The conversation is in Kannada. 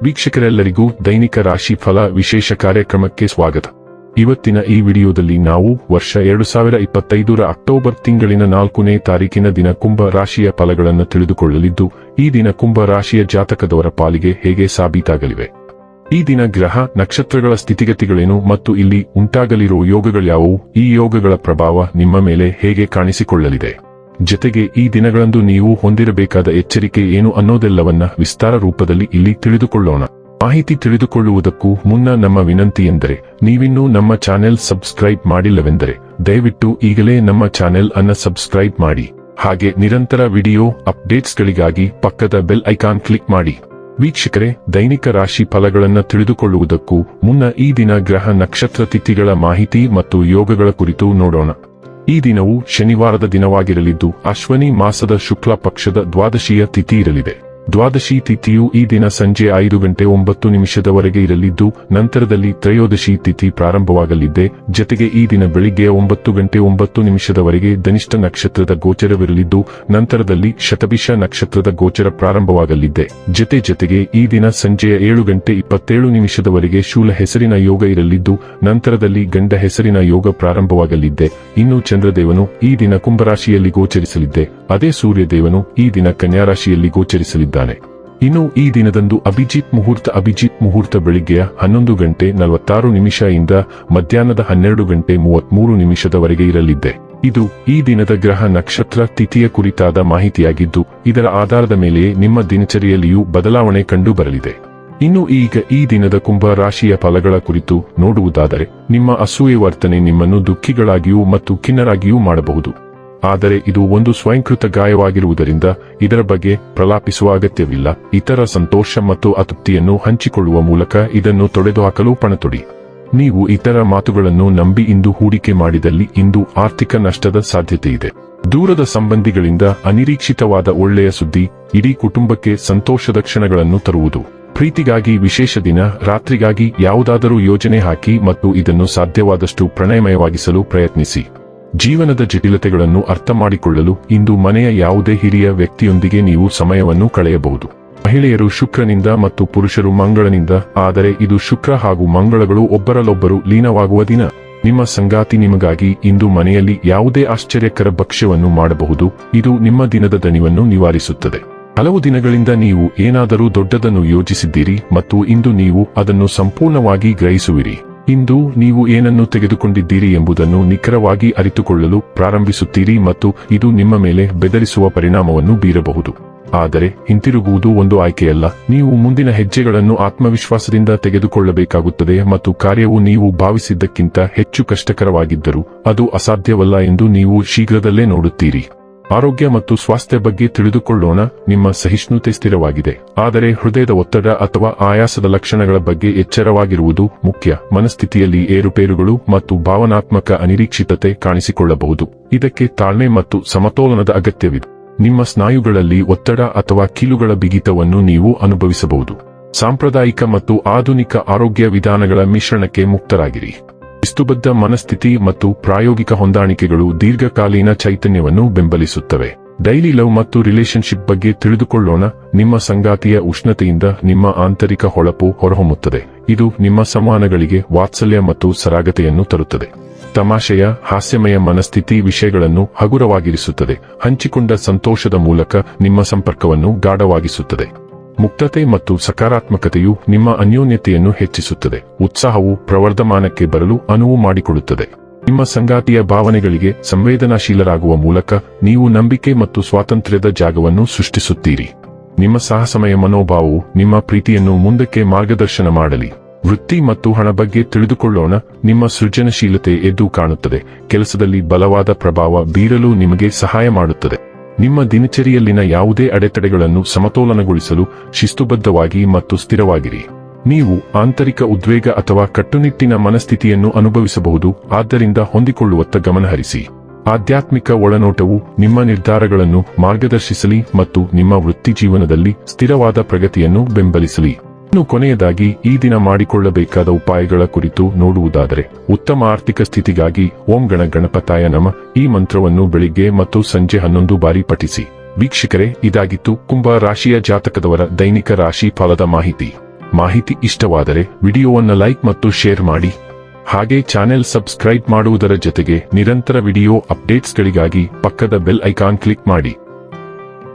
ವೀಕ್ಷಕರೆಲ್ಲರಿಗೂ ದೈನಿಕ ರಾಶಿ ಫಲ ವಿಶೇಷ ಕಾರ್ಯಕ್ರಮಕ್ಕೆ ಸ್ವಾಗತ. ಇವತ್ತಿನ ಈ ವಿಡಿಯೋದಲ್ಲಿ ನಾವು ವರ್ಷ 2025ರ ಅಕ್ಟೋಬರ್ ತಿಂಗಳಿನ 4ನೇ ತಾರೀಕಿನ ದಿನ ಕುಂಭ ರಾಶಿಯ ಫಲಗಳನ್ನು ತಿಳಿದುಕೊಳ್ಳಲಿದ್ದು, ಈ ದಿನ ಕುಂಭ ರಾಶಿಯ ಜಾತಕದವರ ಪಾಲಿಗೆ ಹೇಗೆ ಸಾಬೀತಾಗಲಿವೆ, ಈ ದಿನ ಗ್ರಹ ನಕ್ಷತ್ರಗಳ ಸ್ಥಿತಿಗತಿಗಳೇನು ಮತ್ತು ಇಲ್ಲಿ ಉಂಟಾಗಲಿರುವ ಯೋಗಗಳ್ಯಾವುವು, ಈ ಯೋಗಗಳ ಪ್ರಭಾವ ನಿಮ್ಮ ಮೇಲೆ ಹೇಗೆ ಕಾಣಿಸಿಕೊಳ್ಳಲಿದೆ, ಜೊತೆಗೆ ಈ ದಿನಗಳಂದು ನೀವು ಹೊಂದಿರಬೇಕಾದ ಎಚ್ಚರಿಕೆ ಏನು ಅನ್ನೋದೆಲ್ಲವನ್ನ ವಿಸ್ತಾರ ರೂಪದಲ್ಲಿ ಇಲ್ಲಿ ತಿಳಿದುಕೊಳ್ಳೋಣ. ಮಾಹಿತಿ ತಿಳಿದುಕೊಳ್ಳುವುದಕ್ಕೂ ಮುನ್ನ ನಮ್ಮ ವಿನಂತಿ ಎಂದರೆ, ನೀವಿನ್ನೂ ನಮ್ಮ ಚಾನೆಲ್ ಸಬ್ಸ್ಕ್ರೈಬ್ ಮಾಡಿಲ್ಲವೆಂದರೆ ದಯವಿಟ್ಟು ಈಗಲೇ ನಮ್ಮ ಚಾನೆಲ್ ಅನ್ನು ಸಬ್ಸ್ಕ್ರೈಬ್ ಮಾಡಿ. ಹಾಗೆ ನಿರಂತರ ವಿಡಿಯೋ ಅಪ್ಡೇಟ್ಸ್ಗಳಿಗಾಗಿ ಪಕ್ಕದ ಬೆಲ್ ಐಕಾನ್ ಕ್ಲಿಕ್ ಮಾಡಿ. ವೀಕ್ಷಕರೇ, ದೈನಿಕ ರಾಶಿ ಫಲಗಳನ್ನು ತಿಳಿದುಕೊಳ್ಳುವುದಕ್ಕೂ ಮುನ್ನ ಈ ದಿನ ಗ್ರಹ ನಕ್ಷತ್ರ ತಿಥಿಗಳ ಮಾಹಿತಿ ಮತ್ತು ಯೋಗಗಳ ಕುರಿತು ನೋಡೋಣ. ಈ ದಿನವು ಶನಿವಾರದ ದಿನವಾಗಿರಲಿದ್ದು, ಅಶ್ವನಿ ಮಾಸದ ಶುಕ್ಲ ಪಕ್ಷದ ದ್ವಾದಶಿಯ ತಿಥಿ ಇರಲಿದೆ. ದ್ವಾದಶಿ ತಿಥಿಯು ಈ ದಿನ ಸಂಜೆ 5:09 ಇರಲಿದ್ದು, ನಂತರದಲ್ಲಿ ತ್ರಯೋದಶಿ ತಿಥಿ ಪ್ರಾರಂಭವಾಗಲಿದೆ. ಜೊತೆಗೆ ಈ ದಿನ ಬೆಳಿಗ್ಗೆ 9:09 ಧನಿಷ್ಠ ನಕ್ಷತ್ರದ ಗೋಚರವಿರಲಿದ್ದು, ನಂತರದಲ್ಲಿ ಶತಭಿಷ ನಕ್ಷತ್ರದ ಗೋಚರ ಪ್ರಾರಂಭವಾಗಲಿದೆ. ಜೊತೆಗೆ ಈ ದಿನ ಸಂಜೆಯ 7:27 ಶೂಲ ಹೆಸರಿನ ಯೋಗ ಇರಲಿದ್ದು, ನಂತರದಲ್ಲಿ ಗಂಡ ಹೆಸರಿನ ಯೋಗ ಪ್ರಾರಂಭವಾಗಲಿದೆ. ಇನ್ನು ಚಂದ್ರದೇವನು ಈ ದಿನ ಕುಂಭರಾಶಿಯಲ್ಲಿ ಗೋಚರಿಸಲಿದೆ. ಅದೇ ಸೂರ್ಯದೇವನು ಈ ದಿನ ಕನ್ಯಾ ರಾಶಿಯಲ್ಲಿ ಗೋಚರಿಸಲಿದ್ದಾನೆ. ಇನ್ನು ಈ ದಿನದಂದು ಅಭಿಜಿತ್ ಮುಹೂರ್ತ ಬೆಳಿಗ್ಗೆಯ 11:46 ಇಂದ ಮಧ್ಯಾಹ್ನದ 12:33 ಇರಲಿದೆ. ಇದು ಈ ದಿನದ ಗ್ರಹ ನಕ್ಷತ್ರ ತಿಥಿಯ ಕುರಿತಾದ ಮಾಹಿತಿಯಾಗಿದ್ದು, ಇದರ ಆಧಾರದ ಮೇಲೆಯೇ ನಿಮ್ಮ ದಿನಚರಿಯಲ್ಲಿಯೂ ಬದಲಾವಣೆ ಕಂಡು ಬರಲಿದೆ. ಇನ್ನು ಈಗ ಈ ದಿನದ ಕುಂಭ ರಾಶಿಯ ಫಲಗಳ ಕುರಿತು ನೋಡುವುದಾದರೆ, ನಿಮ್ಮ ಅಸೂಯೆ ವರ್ತನೆ ನಿಮ್ಮನ್ನು ದುಃಖಿಗಳಾಗಿಯೂ ಮತ್ತು ಖಿನ್ನರಾಗಿಯೂ ಮಾಡಬಹುದು. ಆದರೆ ಇದು ಒಂದು ಸ್ವಯಂಕೃತ ಗಾಯವಾಗಿರುವುದರಿಂದ ಇದರ ಬಗ್ಗೆ ಪ್ರಲಾಪಿಸುವ ಅಗತ್ಯವಿಲ್ಲ. ಇತರ ಸಂತೋಷ ಮತ್ತು ಅತೃಪ್ತಿಯನ್ನು ಹಂಚಿಕೊಳ್ಳುವ ಮೂಲಕ ಇದನ್ನು ತೊಡೆದುಹಾಕಲು ಪಣತೊಡಿ. ನೀವು ಇತರ ಮಾತುಗಳನ್ನು ನಂಬಿ ಇಂದು ಹೂಡಿಕೆ ಮಾಡಿದಲ್ಲಿ ಇಂದು ಆರ್ಥಿಕ ನಷ್ಟದ ಸಾಧ್ಯತೆ ಇದೆ. ದೂರದ ಸಂಬಂಧಿಗಳಿಂದ ಅನಿರೀಕ್ಷಿತವಾದ ಒಳ್ಳೆಯ ಸುದ್ದಿ ಇಡೀ ಕುಟುಂಬಕ್ಕೆ ಸಂತೋಷದ ಕ್ಷಣಗಳನ್ನು ತರುವುದು. ಪ್ರೀತಿಗಾಗಿ ವಿಶೇಷ ದಿನ. ರಾತ್ರಿಗಾಗಿ ಯಾವುದಾದರೂ ಯೋಜನೆ ಹಾಕಿ ಮತ್ತು ಇದನ್ನು ಸಾಧ್ಯವಾದಷ್ಟು ಪ್ರಣಯಮಯವಾಗಿಸಲು ಪ್ರಯತ್ನಿಸಿ. ಜೀವನದ ಜಟಿಲತೆಗಳನ್ನು ಅರ್ಥ ಮಾಡಿಕೊಳ್ಳಲು ಇಂದು ಮನೆಯ ಯಾವುದೇ ಹಿರಿಯ ವ್ಯಕ್ತಿಯೊಂದಿಗೆ ನೀವು ಸಮಯವನ್ನು ಕಳೆಯಬಹುದು. ಮಹಿಳೆಯರು ಶುಕ್ರನಿಂದ ಮತ್ತು ಪುರುಷರು ಮಂಗಳನಿಂದ, ಆದರೆ ಇದು ಶುಕ್ರ ಹಾಗೂ ಮಂಗಳಗಳು ಒಬ್ಬರಲ್ಲೊಬ್ಬರು ಲೀನವಾಗುವ ದಿನ. ನಿಮ್ಮ ಸಂಗಾತಿ ನಿಮಗಾಗಿ ಇಂದು ಮನೆಯಲ್ಲಿ ಯಾವುದೇ ಆಶ್ಚರ್ಯಕರ ಭಕ್ಷ್ಯವನ್ನು ಮಾಡಬಹುದು. ಇದು ನಿಮ್ಮ ದಿನದ ದಣಿವನ್ನು ನಿವಾರಿಸುತ್ತದೆ. ಹಲವು ದಿನಗಳಿಂದ ನೀವು ಏನಾದರೂ ದೊಡ್ಡದನ್ನು ಯೋಜಿಸಿದ್ದೀರಿ ಮತ್ತು ಇಂದು ನೀವು ಅದನ್ನು ಸಂಪೂರ್ಣವಾಗಿ ಗ್ರಹಿಸುವಿರಿ. ಇಂದು ನೀವು ಏನನ್ನು ತೆಗೆದುಕೊಂಡಿದ್ದೀರಿ ಎಂಬುದನ್ನು ನಿಖರವಾಗಿ ಅರಿತುಕೊಳ್ಳಲು ಪ್ರಾರಂಭಿಸುತ್ತೀರಿ ಮತ್ತು ಇದು ನಿಮ್ಮ ಮೇಲೆ ಬೆದರಿಸುವ ಪರಿಣಾಮವನ್ನು ಬೀರಬಹುದು. ಆದರೆ ಹಿಂತಿರುಗುವುದು ಒಂದು ಆಯ್ಕೆಯಲ್ಲ. ನೀವು ಮುಂದಿನ ಹೆಜ್ಜೆಗಳನ್ನು ಆತ್ಮವಿಶ್ವಾಸದಿಂದ ತೆಗೆದುಕೊಳ್ಳಬೇಕಾಗುತ್ತದೆ ಮತ್ತು ಕಾರ್ಯವು ನೀವು ಭಾವಿಸಿದ್ದಕ್ಕಿಂತ ಹೆಚ್ಚು ಕಷ್ಟಕರವಾಗಿದ್ದರೂ ಅದು ಅಸಾಧ್ಯವಲ್ಲ ಎಂದು ನೀವು ಶೀಘ್ರದಲ್ಲೇ ನೋಡುತ್ತೀರಿ. ಆರೋಗ್ಯ ಮತ್ತು ಸ್ವಾಸ್ಥ್ಯ ಬಗ್ಗೆ ತಿಳಿದುಕೊಳ್ಳೋಣ. ನಿಮ್ಮ ಸಹಿಷ್ಣುತೆ ಸ್ಥಿರವಾಗಿದೆ, ಆದರೆ ಹೃದಯದ ಒತ್ತಡ ಅಥವಾ ಆಯಾಸದ ಲಕ್ಷಣಗಳ ಬಗ್ಗೆ ಎಚ್ಚರವಾಗಿರುವುದು ಮುಖ್ಯ. ಮನಸ್ಥಿತಿಯಲ್ಲಿ ಏರುಪೇರುಗಳು ಮತ್ತು ಭಾವನಾತ್ಮಕ ಅನಿರೀಕ್ಷಿತತೆ ಕಾಣಿಸಿಕೊಳ್ಳಬಹುದು. ಇದಕ್ಕೆ ತಾಳ್ಮೆ ಮತ್ತು ಸಮತೋಲನದ ಅಗತ್ಯವಿದೆ. ನಿಮ್ಮ ಸ್ನಾಯುಗಳಲ್ಲಿ ಒತ್ತಡ ಅಥವಾ ಕೀಲುಗಳ ಬಿಗಿತವನ್ನು ನೀವು ಅನುಭವಿಸಬಹುದು. ಸಾಂಪ್ರದಾಯಿಕ ಮತ್ತು ಆಧುನಿಕ ಆರೋಗ್ಯ ವಿಧಾನಗಳ ಮಿಶ್ರಣಕ್ಕೆ ಮುಕ್ತರಾಗಿರಿ. ಶಿಸ್ತುಬದ್ಧ ಮನಸ್ಥಿತಿ ಮತ್ತು ಪ್ರಾಯೋಗಿಕ ಹೊಂದಾಣಿಕೆಗಳು ದೀರ್ಘಕಾಲೀನ ಚೈತನ್ಯವನ್ನು ಬೆಂಬಲಿಸುತ್ತವೆ. ಡೈಲಿ ಲವ್ ಮತ್ತು ರಿಲೇಶನ್ಶಿಪ್ ಬಗ್ಗೆ ತಿಳಿದುಕೊಳ್ಳೋಣ. ನಿಮ್ಮ ಸಂಗಾತಿಯ ಉಷ್ಣತೆಯಿಂದ ನಿಮ್ಮ ಆಂತರಿಕ ಹೊಳಪು ಹೊರಹೊಮ್ಮುತ್ತದೆ. ಇದು ನಿಮ್ಮ ಸಂವಹನಗಳಿಗೆ ವಾತ್ಸಲ್ಯ ಮತ್ತು ಸರಾಗತೆಯನ್ನು ತರುತ್ತದೆ. ತಮಾಷೆಯ ಹಾಸ್ಯಮಯ ಮನಸ್ಥಿತಿ ವಿಷಯಗಳನ್ನು ಹಗುರವಾಗಿರಿಸುತ್ತದೆ. ಹಂಚಿಕೊಂಡ ಸಂತೋಷದ ಮೂಲಕ ನಿಮ್ಮ ಸಂಪರ್ಕವನ್ನು ಗಾಢವಾಗಿಸುತ್ತದೆ. ಮುಕ್ತತೆ ಮತ್ತು ಸಕಾರಾತ್ಮಕತೆಯು ನಿಮ್ಮ ಅನ್ಯೋನ್ಯತೆಯನ್ನು ಹೆಚ್ಚಿಸುತ್ತದೆ. ಉತ್ಸಾಹವು ಪ್ರವರ್ಧಮಾನಕ್ಕೆ ಬರಲು ಅನುವು ಮಾಡಿಕೊಡುತ್ತದೆ. ನಿಮ್ಮ ಸಂಗಾತಿಯ ಭಾವನೆಗಳಿಗೆ ಸಂವೇದನಾಶೀಲರಾಗುವ ಮೂಲಕ ನೀವು ನಂಬಿಕೆ ಮತ್ತು ಸ್ವಾತಂತ್ರ್ಯದ ಜಾಗವನ್ನು ಸೃಷ್ಟಿಸುತ್ತೀರಿ. ನಿಮ್ಮ ಸಾಹಸಮಯ ಮನೋಭಾವವು ನಿಮ್ಮ ಪ್ರೀತಿಯನ್ನು ಮುಂದಕ್ಕೆ ಮಾರ್ಗದರ್ಶನ ಮಾಡಲಿ. ವೃತ್ತಿ ಮತ್ತು ಹಣ ಬಗ್ಗೆ ತಿಳಿದುಕೊಳ್ಳೋಣ. ನಿಮ್ಮ ಸೃಜನಶೀಲತೆ ಎದ್ದು ಕಾಣುತ್ತದೆ. ಕೆಲಸದಲ್ಲಿ ಬಲವಾದ ಪ್ರಭಾವ ಬೀರಲು ನಿಮಗೆ ಸಹಾಯ ಮಾಡುತ್ತದೆ. ನಿಮ್ಮ ದಿನಚರಿಯಲ್ಲಿನ ಯಾವುದೇ ಅಡೆತಡೆಗಳನ್ನು ಸಮತೋಲನಗೊಳಿಸಲು ಶಿಸ್ತುಬದ್ಧವಾಗಿ ಮತ್ತು ಸ್ಥಿರವಾಗಿರಿ. ನೀವು ಆಂತರಿಕ ಉದ್ವೇಗ ಅಥವಾ ಕಟ್ಟುನಿಟ್ಟಿನ ಮನಸ್ಥಿತಿಯನ್ನು ಅನುಭವಿಸಬಹುದು, ಆದ್ದರಿಂದ ಹೊಂದಿಕೊಳ್ಳುವತ್ತ ಗಮನಹರಿಸಿ. ಆಧ್ಯಾತ್ಮಿಕ ಒಳನೋಟವು ನಿಮ್ಮ ನಿರ್ಧಾರಗಳನ್ನು ಮಾರ್ಗದರ್ಶಿಸಲಿ ಮತ್ತು ನಿಮ್ಮ ವೃತ್ತಿ ಜೀವನದಲ್ಲಿ ಸ್ಥಿರವಾದ ಪ್ರಗತಿಯನ್ನು ಬೆಂಬಲಿಸಲಿ. ಇನ್ನು ಕೊನೆಯದಾಗಿ ಈ ದಿನ ಮಾಡಿಕೊಳ್ಳಬೇಕಾದ ಉಪಾಯಗಳ ಕುರಿತು ನೋಡುವುದಾದರೆ, ಉತ್ತಮ ಆರ್ಥಿಕ ಸ್ಥಿತಿಗಾಗಿ ಓಂ ಗಣ ಗಣಪತಾಯ ನಮಃ ಈ ಮಂತ್ರವನ್ನು ಬೆಳಿಗ್ಗೆ ಮತ್ತು ಸಂಜೆ 11 ಬಾರಿ ಪಠಿಸಿ. ವೀಕ್ಷಕರೇ, ಇದಾಗಿತ್ತು ಕುಂಭ ರಾಶಿಯ ಜಾತಕದವರ ದೈನಿಕ ರಾಶಿ ಫಲದ ಮಾಹಿತಿ. ಮಾಹಿತಿ ಇಷ್ಟವಾದರೆ ವಿಡಿಯೋವನ್ನು ಲೈಕ್ ಮತ್ತು ಶೇರ್ ಮಾಡಿ. ಹಾಗೆ ಚಾನೆಲ್ ಸಬ್ಸ್ಕ್ರೈಬ್ ಮಾಡುವುದರ ಜೊತೆಗೆ ನಿರಂತರ ವಿಡಿಯೋ ಅಪ್ಡೇಟ್ಸ್ಗಳಿಗಾಗಿ ಪಕ್ಕದ ಬೆಲ್ ಐಕಾನ್ ಕ್ಲಿಕ್ ಮಾಡಿ.